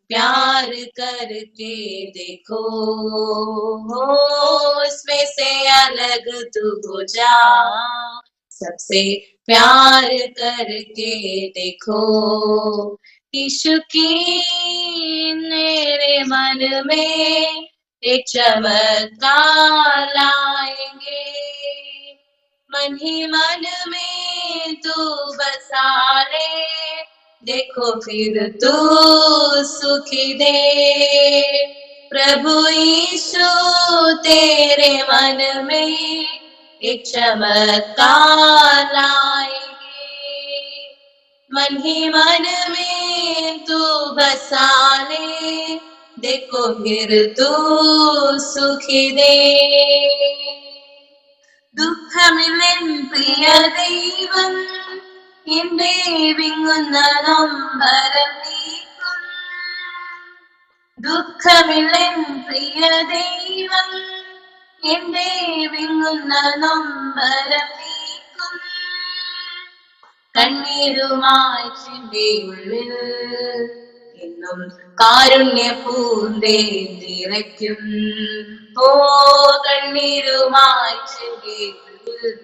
प्यार करके देखो, इसमें से अलग तू हो जा, सबसे प्यार करके देखो। यीशु की मेरे मन में एक चमत्कार लाएंगे, मन ही मन में तू बसा ले, देखो फिर तू सुखी दे। प्रभु यीशु तेरे मन में एक चमत्कार लाएंगे, मन ही मन में तू बसा ले, देखो फिर तू सुखी दे। ദുഃഖമില്ലൻ പ്രിയ ദൈവം എന്റെ വിങ്ങുന്ന നൊമ്പരം നീക്കും, ദുഃഖമില്ലൻ പ്രിയ ദൈവം എന്റെ വിങ്ങുന്ന നൊമ്പരം നീക്കും, കണ്ണീരുമായി എന്റെ ഉള്ളിൽ എന്നും കാരുണ്യ പൂന്തേ നിറയ്ക്കും. ഓ കണ്ണീരുമായി എന്റെ ഉള്ളിൽ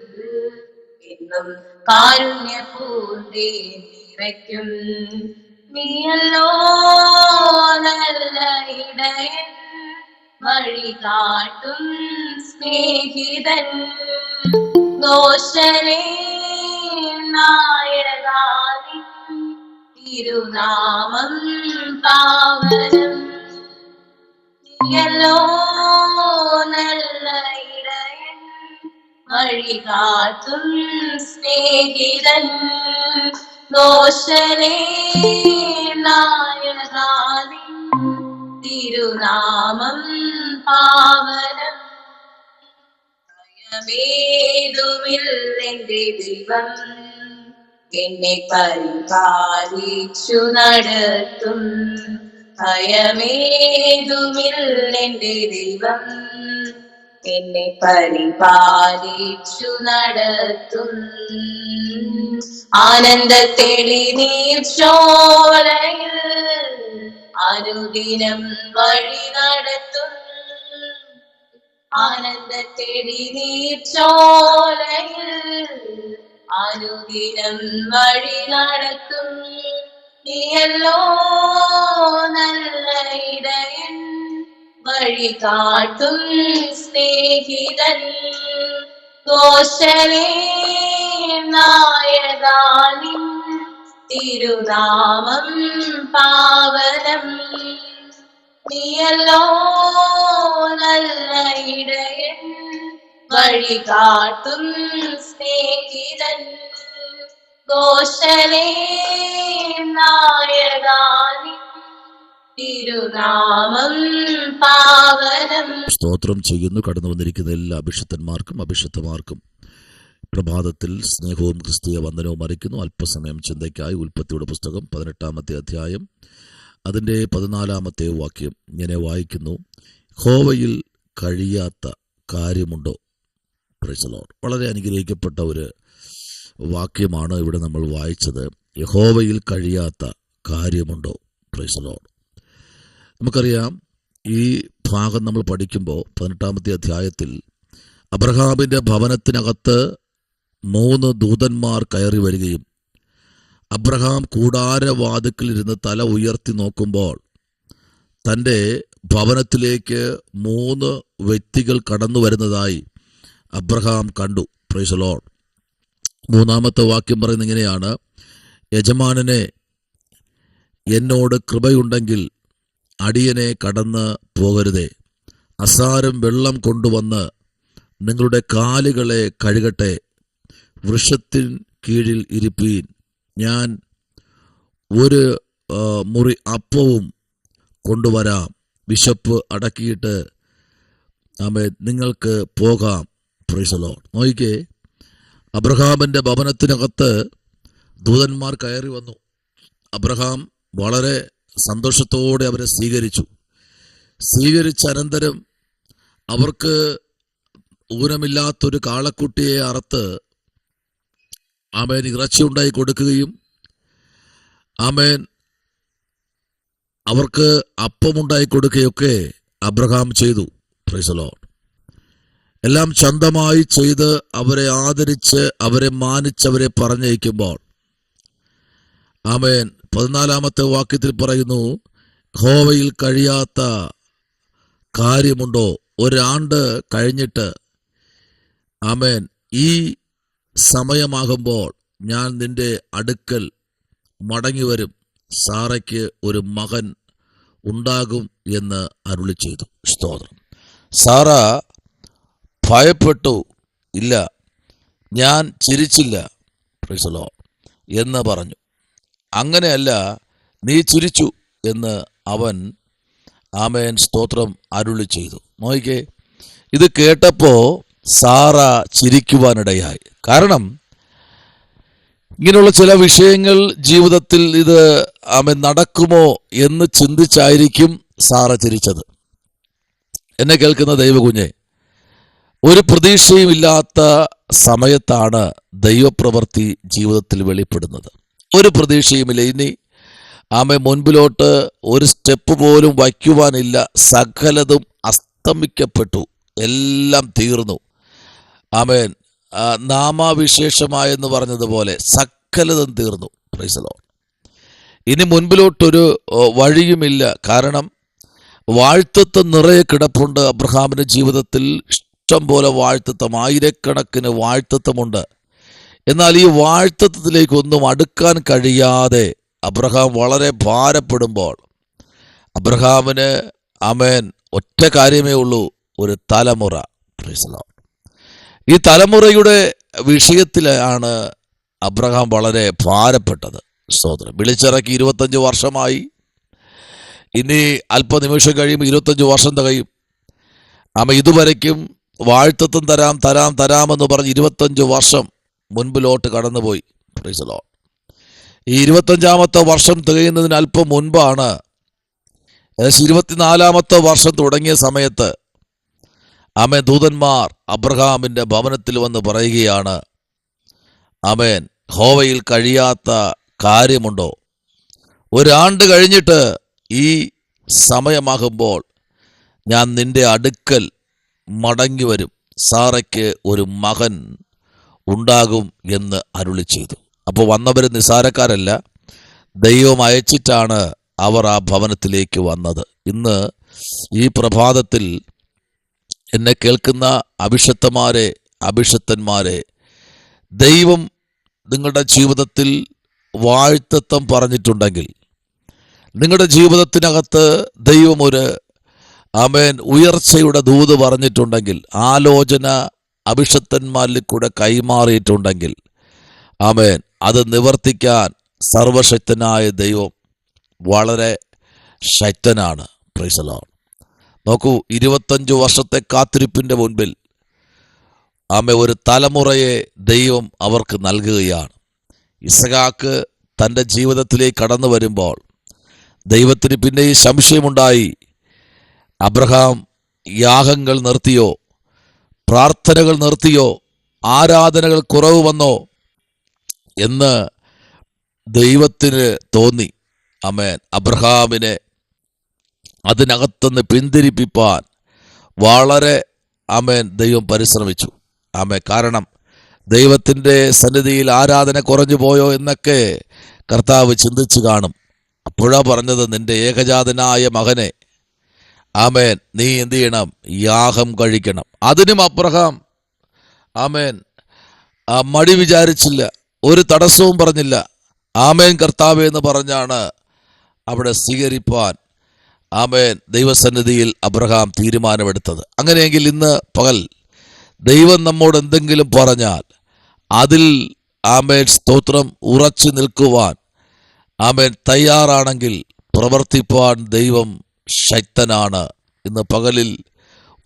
എന്നും കാരുണ്യ പൂന്തേ നിറയ്ക്കും. നീയല്ലോ നല്ല ഇടയൻ, വഴി കാട്ടും സ്നേഹിതൻ, ദോഷരേ നായകാനി തിരുനാമം പാവനം. നീയല്ലോ നല്ല ഇടയൻ, വഴി കാട്ടും സ്നേഹിതൻ, ദോഷരേ നായകാനി തിരുനാമം പാവനം. ഭയമേതുമില്ലെന്റെ ദൈവം എന്നെ പരിപാലിച്ചു നടത്തും, ഭയമേതുമില്ലെന്റെ ദൈവം എന്നെ പരിപാലിച്ചു നടത്തും. ആനന്ദത്തെളി നീർച്ചോലയിൽ അനുദിനം വഴി നടത്തും, ആനന്ദത്തെളി നീർച്ചോലയിൽ അനുദിനം വഴി നടത്തും. നീയല്ലോ നല്ല ഇടയൻ, വഴി കാട്ടും സ്നേഹിതൻ, ദോഷരേ നായകാനി തിരുനാമം പാവനം. നീയല്ലോ നല്ല ഇടയൻ, വഴി കാട്ടും സ്നേഹിതൻ, ദോഷരേ നായകാനി തിരുനാമം പാവനം. സ്തോത്രം ചെയ്യുന്നു. കടന്നു വന്നിരിക്കുന്ന എല്ലാ അഭിഷിക്തന്മാർക്കും അഭിഷിക്തമാർക്കും പ്രഭാതത്തിൽ സ്നേഹവും ക്രിസ്തീയ വന്ദനവും അറിയിക്കുന്നു. അല്പസമയം ചിന്തയ്ക്കായി ഉൽപ്പത്തിയുടെ പുസ്തകം 18-ാമത്തെ അധ്യായം അതിൻ്റെ 14-ാമത്തെ വാക്യം ഇങ്ങനെ വായിക്കുന്നു. യഹോവയിൽ കഴിയാത്ത കാര്യമുണ്ടോ? Price the Lord. വളരെ അനുഗ്രഹിക്കപ്പെട്ട ഒരു വാക്യമാണ് ഇവിടെ നമ്മൾ വായിച്ചത്. യഹോവയിൽ കഴിയാത്ത കാര്യമുണ്ടോ? Price the Lord. നമുക്കറിയാം, ഈ ഭാഗം നമ്മൾ പഠിക്കുമ്പോൾ 18-ാമത്തെ അധ്യായത്തിൽ അബ്രഹാമിൻ്റെ ഭവനത്തിനകത്ത് 3 ദൂതന്മാർ കയറി വരികയും അബ്രഹാം കൂടാരവാതിക്കൽ ഇരുന്ന് തല ഉയർത്തി നോക്കുമ്പോൾ തൻ്റെ ഭവനത്തിലേക്ക് 3 വ്യക്തികൾ കടന്നു വരുന്നതായി അബ്രഹാം കണ്ടു. Price the Lord. 3-ാമത്തെ വാക്യം പറയുന്നത് ഇങ്ങനെയാണ്: യജമാനനെ, എന്നോട് കൃപയുണ്ടെങ്കിൽ അടിയനെ കടന്ന് പോകരുതേ. അസാരം വെള്ളം കൊണ്ടുവന്ന് നിങ്ങളുടെ കാലുകളെ കഴുകട്ടെ. വൃക്ഷത്തിൻ കീഴിൽ ഇരിപ്പീൻ. ഞാൻ ഒരു മുറി അപ്പവും കൊണ്ടുവരാം. വിശപ്പ് അടക്കിയിട്ട് നിങ്ങൾക്ക് പോകാം. Price the Lord. നോക്കിക്കേ, അബ്രഹാമിൻ്റെ ഭവനത്തിനകത്ത് ദൂതന്മാർ കയറി വന്നു. അബ്രഹാം വളരെ സന്തോഷത്തോടെ അവരെ സ്വീകരിച്ച അനന്തരം അവർക്ക് ഊനമില്ലാത്തൊരു കാളക്കുട്ടിയെ അറുത്ത് ആമേൻ ഇറച്ചി ഉണ്ടായി കൊടുക്കുകയും ആമേൻ അവർക്ക് അപ്പമുണ്ടായി കൊടുക്കുകയൊക്കെ അബ്രഹാം ചെയ്തു. Price the Lord. എല്ലാം ചന്തമായി ചെയ്ത് അവരെ ആദരിച്ച് അവരെ മാനിച്ച് അവരെ പറഞ്ഞയക്കുമ്പോൾ ആമേൻ 14-ാമത്തെ വാക്യത്തിൽ പറയുന്നു, യഹോവയിൽ കഴിയാത്ത കാര്യമുണ്ടോ? ഒരാണ്ട് കഴിഞ്ഞിട്ട് ആമേൻ ഈ സമയമാകുമ്പോൾ ഞാൻ നിന്റെ അടുക്കൽ മടങ്ങി വരും, സാറയ്ക്ക് ഒരു മകൻ ഉണ്ടാകും എന്ന് അരുളി ചെയ്തു. സ്തോത്രം. സാറ ഭയപ്പെട്ടു, ഇല്ല ഞാൻ ചിരിച്ചില്ല പ്രൈസ് ദി ലോർഡ് എന്ന് പറഞ്ഞു. അങ്ങനെയല്ല, നീ ചിരിച്ചു എന്ന് അവൻ ആമേൻ സ്തോത്രം അരുളി ചെയ്തു. നോക്കിക്കേ, ഇത് കേട്ടപ്പോൾ സാറ ചിരിക്കുവാനിടയായി. കാരണം ഇങ്ങനെയുള്ള ചില വിഷയങ്ങൾ ജീവിതത്തിൽ ഇത് ആമേൻ നടക്കുമോ എന്ന് ചിന്തിച്ചായിരിക്കും സാറ ചിരിച്ചത്. എന്നെ കേൾക്കുന്ന ദൈവകുഞ്ഞെ, ഒരു പ്രതീക്ഷയും ഇല്ലാത്ത സമയത്താണ് ദൈവപ്രവൃത്തി ജീവിതത്തിൽ വെളിപ്പെടുന്നത്. ഒരു പ്രതീക്ഷയുമില്ല. ഇനി ആമേ മുൻപിലോട്ട് ഒരു സ്റ്റെപ്പ് പോലും വയ്ക്കുവാനില്ല. സകലതും അസ്തമിക്കപ്പെട്ടു, എല്ലാം തീർന്നു. ആമേൻ നാമാവിശേഷമായെന്ന് പറഞ്ഞതുപോലെ സകലതും തീർന്നു. Price the Lord. ഇനി മുൻപിലോട്ടൊരു വഴിയുമില്ല. കാരണം വാഴ്ത്തത്വം നിറയെ കിടപ്പുണ്ട്. അബ്രഹാമിൻ്റെ ജീവിതത്തിൽ ഇഷ്ടം പോലെ വാഴ്ത്തത്വം, ആയിരക്കണക്കിന് വാഴ്ത്തത്വമുണ്ട്. എന്നാൽ ഈ വാഴ്ത്തത്വത്തിലേക്കൊന്നും അടുക്കാൻ കഴിയാതെ അബ്രഹാം വളരെ ഭാരപ്പെടുമ്പോൾ അബ്രഹാമിന് ആമേൻ ഒറ്റ കാര്യമേ ഉള്ളൂ, ഒരു തലമുറ. Price the Lord. ഈ തലമുറയുടെ വിഷയത്തിലാണ് അബ്രഹാം വളരെ ഭാരപ്പെട്ടത്. സ്തോത്രം. വിളിച്ചിറക്കി 25 വർഷമായി. ഇനി അല്പനിമിഷം കഴിയുമ്പോൾ 25 വർഷം തികയും. ഇതുവരയ്ക്കും വാഴ്ത്തത്വം തരാമെന്ന് പറഞ്ഞ് 25 വർഷം മുൻപിലോട്ട് കടന്നുപോയി. Price the Lord. ഈ 25-ാമത്തെ വർഷം തികയുന്നതിന് അല്പം മുൻപാണ്, ഏകദേശം 24-ാമത്തെ വർഷം തുടങ്ങിയ സമയത്ത് ആമേൻ ദൂതന്മാർ അബ്രഹാമിൻ്റെ ഭവനത്തിൽ വന്ന് പറയുകയാണ്, ആമേൻ യഹോവയിൽ കഴിയാത്ത കാര്യമുണ്ടോ? ഒരാണ്ട് കഴിഞ്ഞിട്ട് ഈ സമയമാകുമ്പോൾ ഞാൻ നിന്റെ അടുക്കൽ മടങ്ങി വരും, സാറയ്ക്ക് ഒരു മകൻ ഉണ്ടാകും എന്ന് അരുളി ചെയ്തു. അപ്പോൾ വന്നവർ നിസാരക്കാരല്ല, ദൈവം അയച്ചിട്ടാണ് അവർ ആ ഭവനത്തിലേക്ക് വന്നത്. ഇന്ന് ഈ പ്രഭാതത്തിൽ എന്നെ കേൾക്കുന്ന അഭിഷക്തന്മാരെ, അഭിഷക്തന്മാരെ, ദൈവം നിങ്ങളുടെ ജീവിതത്തിൽ വാഴ്ത്തത്വം പറഞ്ഞിട്ടുണ്ടെങ്കിൽ, നിങ്ങളുടെ ജീവിതത്തിനകത്ത് ദൈവം ഒരു ആമേൻ ഉയർച്ചയുടെ ദൂത് പറഞ്ഞിട്ടുണ്ടെങ്കിൽ, ആലോചന അഭിഷക്തന്മാരിൽ കൂടെ കൈമാറിയിട്ടുണ്ടെങ്കിൽ, ആമേൻ അത് നിവർത്തിക്കാൻ സർവശക്തനായ ദൈവം വളരെ ശക്തനാണ്. Praise the lord. നോക്കൂ, 25 വർഷത്തെ കാത്തിരിപ്പിൻ്റെ മുൻപിൽ ആമേൻ ഒരു തലമുറയെ ദൈവം അവർക്ക് നൽകുകയാണ്. ഇസഹാക്ക് തൻ്റെ ജീവിതത്തിലേക്ക് കടന്നു വരുമ്പോൾ ദൈവത്തിന് പിന്നെയും സംശയമുണ്ടായി. അബ്രഹാം യാഗങ്ങൾ നിർത്തിയോ, പ്രാർത്ഥനകൾ നിർത്തിയോ, ആരാധനകൾ കുറവ് വന്നോ എന്ന് ദൈവത്തിന് തോന്നി. ആമേൻ അബ്രഹാമിനെ അതിനകത്തുനിന്ന് പിന്തിരിപ്പിപ്പാൻ വളരെ ആമേൻ ദൈവം പരിശ്രമിച്ചു. ആമേൻ കാരണം ദൈവത്തിൻ്റെ സന്നിധിയിൽ ആരാധന കുറഞ്ഞു പോയോ എന്നൊക്കെ കർത്താവ് ചിന്തിച്ചു കാണും. അപ്പോഴാ പറഞ്ഞത്, നിന്റെ ഏകജാതനായ മകനെ ആമേൻ നീ എന്ത് ചെയ്യണം? യാഗം കഴിക്കണം. അതിനും അബ്രഹാം ആമേൻ മടി വിചാരിച്ചില്ല, ഒരു തടസ്സവും പറഞ്ഞില്ല. ആമേൻ കർത്താവേ എന്ന് പറഞ്ഞാണ് അവിടെ സ്വീകരിപ്പാൻ ആമേൻ ദൈവസന്നിധിയിൽ അബ്രഹാം തീരുമാനമെടുത്തത്. അങ്ങനെയെങ്കിൽ ഇന്ന് പകൽ ദൈവം നമ്മോട് എന്തെങ്കിലും പറഞ്ഞാൽ അതിൽ ആമേൻ സ്തോത്രം ഉറച്ചു നിൽക്കുവാൻ ആമേൻ തയ്യാറാണെങ്കിൽ പ്രവർത്തിപ്പാൻ ദൈവം ശക്തനാണ്. ഇന്ന് പകലിൽ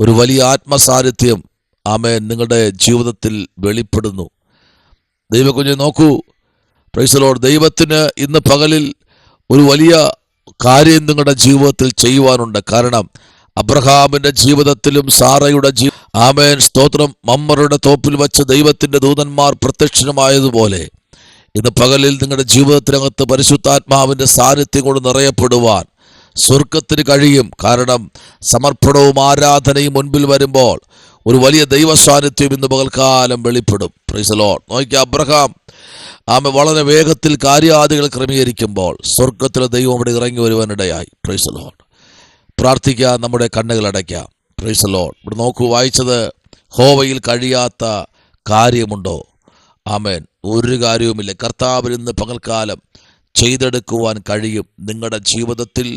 ഒരു വലിയ ആത്മസാന്നിധ്യം ആമേൻ നിങ്ങളുടെ ജീവിതത്തിൽ വെളിപ്പെടുന്നു. ദൈവകുഞ്ഞ് നോക്കൂ, പ്രൈസ് ദി ലോർഡ്. ദൈവത്തിന് ഇന്ന് പകലിൽ ഒരു വലിയ കാര്യം നിങ്ങളുടെ ജീവിതത്തിൽ ചെയ്യുവാനുണ്ട്. കാരണം അബ്രഹാമിൻ്റെ ജീവിതത്തിലും സാറയുടെ ആമേൻ സ്തോത്രം മമ്മറുടെ തോപ്പിൽ വച്ച് ദൈവത്തിൻ്റെ ദൂതന്മാർ പ്രത്യക്ഷമായതുപോലെ ഇന്ന് പകലിൽ നിങ്ങളുടെ ജീവിതത്തിനകത്ത് പരിശുദ്ധാത്മാവിൻ്റെ സാന്നിധ്യം കൊണ്ട് നിറയപ്പെടുവാൻ സ്വർഗത്തിന് കഴിയും. കാരണം സമർപ്പണവും ആരാധനയും മുൻപിൽ വരുമ്പോൾ ഒരു വലിയ ദൈവ സാന്നിധ്യം ഇന്ന് പകൽക്കാലം വെളിപ്പെടും. Praise the lord. നോക്കിയ അബ്രഹാം വളരെ വേഗത്തിൽ കാര്യാദികൾ ക്രമീകരിക്കുമ്പോൾ സ്വർഗത്തിലെ ദൈവം അവിടെ ഇറങ്ങി വരുവാനിടയായി. Price the Lord. പ്രാർത്ഥിക്കുക, നമ്മുടെ കണ്ണുകൾ അടയ്ക്കാം. Price the Lord. ഇവിടെ നോക്കൂ, വായിച്ചത് ഹോവയിൽ കഴിയാത്ത കാര്യമുണ്ടോ? ആമേൻ. ഒരു കാര്യവുമില്ല. കർത്താവിൽ ഇന്ന് പകൽക്കാലം ചെയ്തെടുക്കുവാൻ കഴിയും. നിങ്ങളുടെ ജീവിതത്തിൽ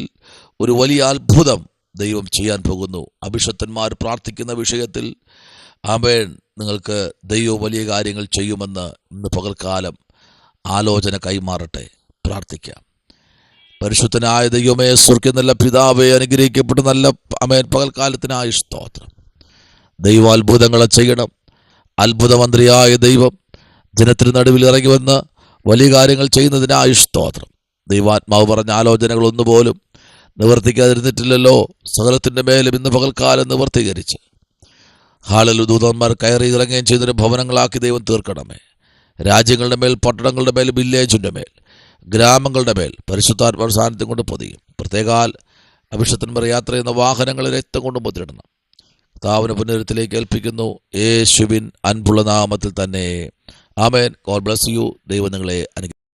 ഒരു വലിയ അത്ഭുതം ദൈവം ചെയ്യാൻ പോകുന്നു. അഭിഷക്തന്മാർ പ്രാർത്ഥിക്കുന്ന വിഷയത്തിൽ ആമേൻ, നിങ്ങൾക്ക് ദൈവം വലിയ കാര്യങ്ങൾ ചെയ്യുമെന്ന് ഇന്ന് പകൽക്കാലം ആലോചന കൈമാറട്ടെ. പ്രാർത്ഥിക്കാം. പരിശുദ്ധനായ ദൈവമേ, സ്വർഗ്ഗ നല്ല പിതാവേ, അനുഗ്രഹിക്കപ്പെട്ട നല്ല ആമേൻ പകൽക്കാലത്തിനായി സ്തോത്രം. ദൈവം അത്ഭുതങ്ങളെ ചെയ്യണം. അത്ഭുതമന്ത്രിയായ ദൈവം ജനത്തിന് നടുവിൽ ഇറങ്ങി വന്ന് വലിയ കാര്യങ്ങൾ ചെയ്യുന്നതിനായി സ്തോത്രം. ദൈവാത്മാവ് പറഞ്ഞ ആലോചനകളൊന്നുപോലും നിവർത്തിക്കാതിരുന്നിട്ടില്ലല്ലോ. സകലത്തിൻ്റെ മേലും ഇന്ന് പകൽക്കാലം നിവർത്തീകരിച്ച് ഹാളിൽ ദൂതന്മാർ കയറി ഇറങ്ങുകയും ചെയ്തൊരു ഭവനങ്ങളാക്കി ദൈവം തീർക്കണമേ. രാജ്യങ്ങളുടെ മേൽ, പട്ടണങ്ങളുടെ മേൽ, വില്ലേജിൻ്റെ മേൽ, ഗ്രാമങ്ങളുടെ മേൽ പരിശുദ്ധാത്മാ സാന്നിധ്യം കൊണ്ട് പൊതിയും. പ്രത്യേകാൽ അഭിഷക്തന്മാർ യാത്ര ചെയ്യുന്ന വാഹനങ്ങളെ രക്തം കൊണ്ട് മുദ്രിടണം. കർത്താവിനെ പുനരുത്തിലേക്ക് ഏൽപ്പിക്കുന്നു, യേശുവിൻ അൻപുള്ള നാമത്തിൽ തന്നെ. ആമേൻ. God bless you. ദൈവം നിങ്ങളെ അനുഗ്രഹിക്കട്ടെ.